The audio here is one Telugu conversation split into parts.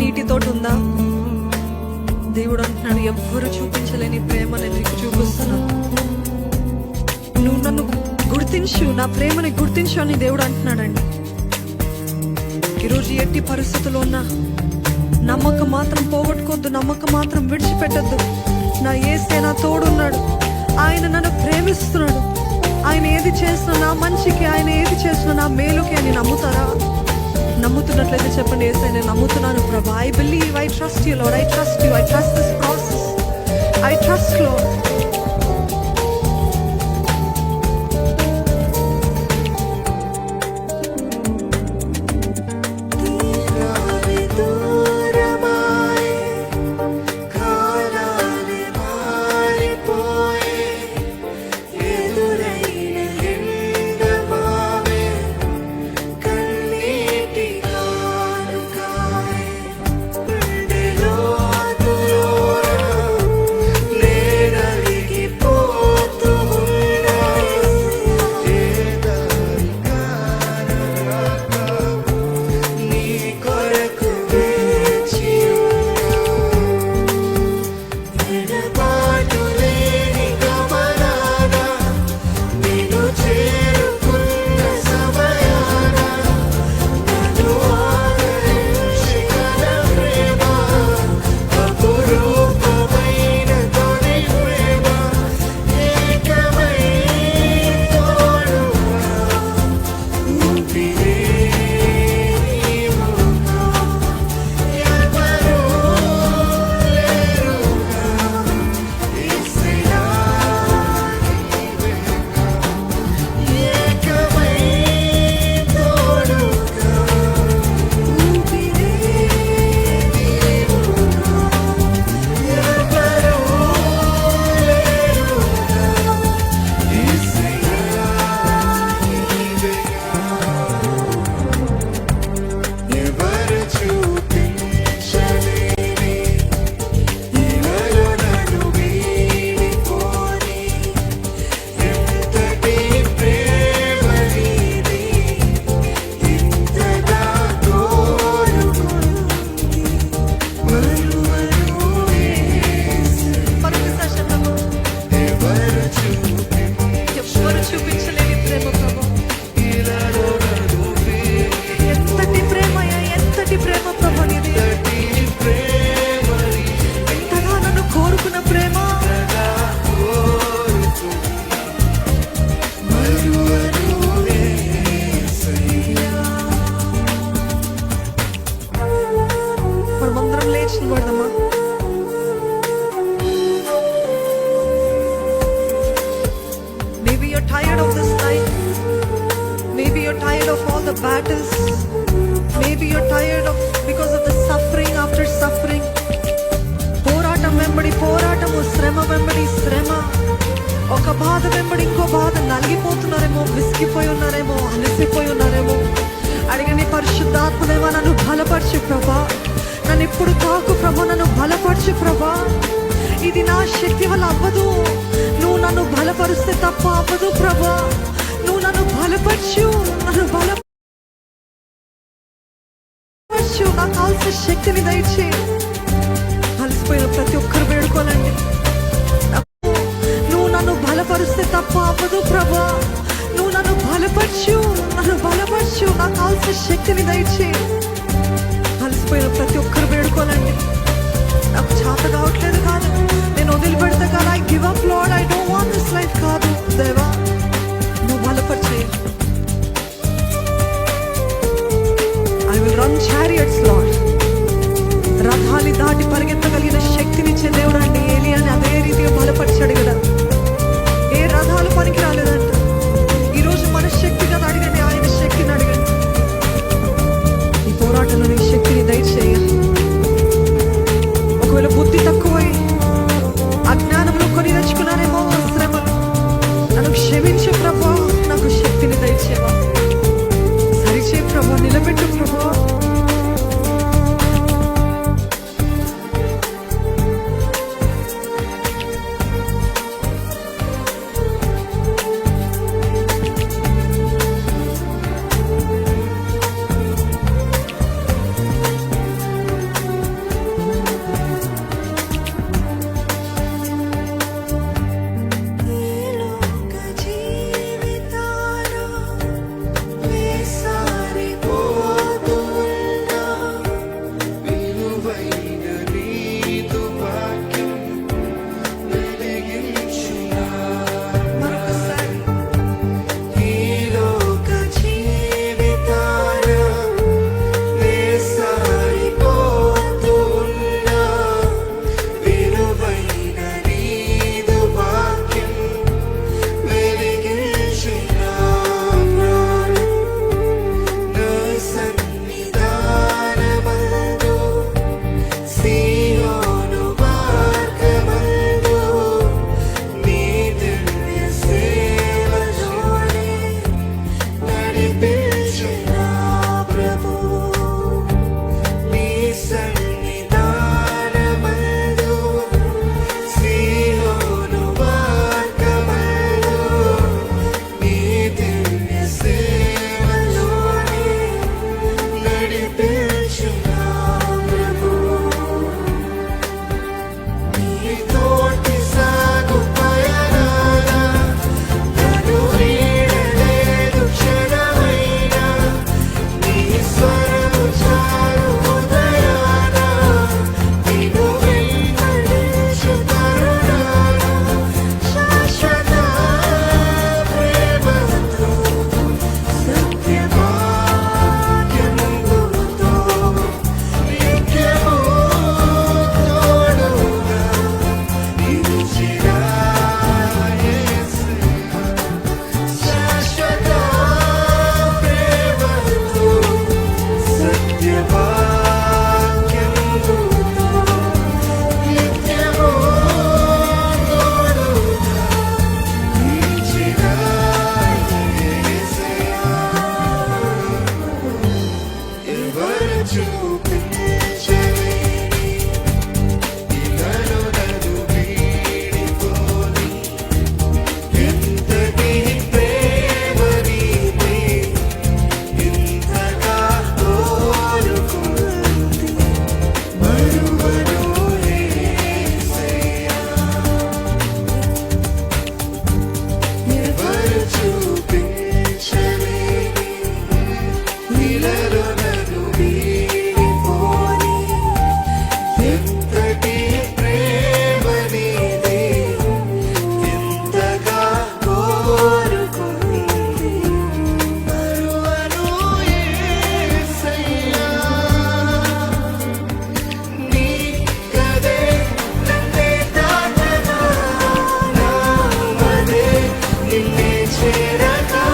కన్నీటితోటి ఉందా? దేవుడు అంటున్నాడు, ఎవ్వరు చూపించలేని ప్రేమ నేను నీకు చూపిస్తున్నాను. నువ్వు నన్ను గుర్తించు, నా ప్రేమని గుర్తించు అని దేవుడు అంటున్నాడండి. ఈరోజు ఎట్టి పరిస్థితుల్లో ఉన్నా నమ్మకం మాత్రం పోగొట్టుకోవద్దు, నమ్మకం మాత్రం విడిచిపెట్టద్దు. నా యేసే నా తోడున్నాడు, ఆయన నన్ను ప్రేమిస్తున్నాడు. ఆయన ఏది చేసినా నా మంచికి, ఆయన ఏది చేసినా నా మేలుకి అని నమ్ముతారా? నమ్ముతున్నట్లయితే చెప్పండి, యేసయ్య నేను నమ్ముతున్నాను ప్రభా. I believe, I trust you lord, I trust you, I trust this process, I trust lord. Maybe you're tired of this life. Maybe you're tired of all the battles. Maybe you're tired of because of the suffering after suffering. పోరాటం వెంబడి పోరాటము, శ్రమ వెంబడి శ్రమ, ఒక బాధ వెంబడి ఇంకో బాధ. నలిగిపోతున్నారేమో, విసిగిపోయి ఉన్నారేమో, అలసిపోయి ఉన్నారేమో. అడిగని పరిశుద్ధాత్మదేవా నన్ను బలపరచు ప్రభా, నన్ను ఇప్పుడు తాకు ప్రభా, నన్ను బలపరచు ప్రభా. ఇది నా శక్తి వల్ల అవ్వదు, నువ్వు నన్ను బలపరిస్తే తప్ప అవ్వదు ప్రభా. నువ్వు నన్ను బలపరచు, నన్ను బలపరచు, నాకు కావాల్సిన శక్తిని దయచేయి. అలసిపోయిన ప్రతి ఒక్కరు వేడుకోనండి, నువ్వు నన్ను బలపరిస్తే తప్ప అవ్వదు ప్రభా. నువ్వు నన్ను బలపరచు, నన్ను బలపరచు, నాకు కావాల్సిన శక్తిని దయచేయి. అలసిపోయిన ప్రతి ఒక్కరు వేడుకోనండి, నాకు చేత కావట్లేదు కాదు, నేను వదిలిపెడతా కాదు. I give up Lord, I don't want this life కాదు దేవా, నువ్వు బలపరిచేయి. I will run chariots Lord. రథాలి దాటి పరిగెత్తగలిగిన శక్తినిచ్చే దేవుడు అండి ఏలియాని అదే రీతిగా బలపరిచాడు కదా. ఏ రథాలు పనికి రాలేదంట. ఈరోజు మన శక్తి కదా అడిగండి, ఆయన శక్తిని అడగండి. ఈ పోరాటంలో నీ శక్తిని దయచేయ. ఒకవేళ బుద్ధి తక్కువై అజ్ఞానంలో కొని తెచ్చుకున్నానేమో శ్రమలు, నన్ను క్షమించు ప్రభా, నాకు శక్తిని దయచేవా, సరిచే ప్రభా, నిలబెట్టు ప్రభా. చూపించలేని ఇలాలో నన్ను వీడిపోని ఎంతటి ప్రేమ నీది ఇంతగా కోరుకుంది మరువను యేసయ్యా ఎవరు చూపించలేని ఇలాలో నన్ను వీడిపోని ఎంతటి ప్రేమ నీది ఇంతగా కోరుకుంది మరువను యేసయ్యా నీ గదే నన్నే తాకగా నా మదే నిన్నే చేరగా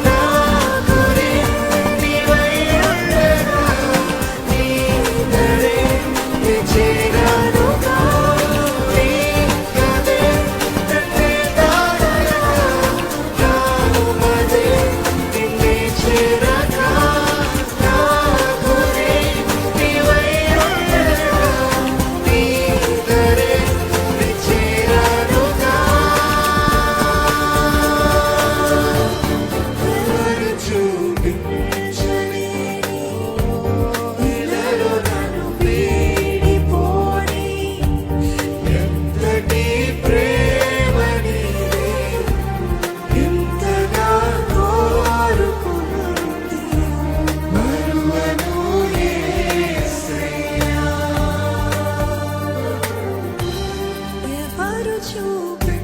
నా గురి నీవై ఉండగా నీ దరే నే చేరానుగా నీ గదే నన్నే తాకగా నా మదే నిన్నే చేరగా నా గురి నీవై ఉండగా నీ దరే నే చేరానుగా ఎవరు చూపించలేని ఇలాలో నన్ను వీడిపోని ఎంతటి ప్రేమ నీది ఇంతగా కోరుకుంది మరువను యేసయ్యా ఎవరు చూపి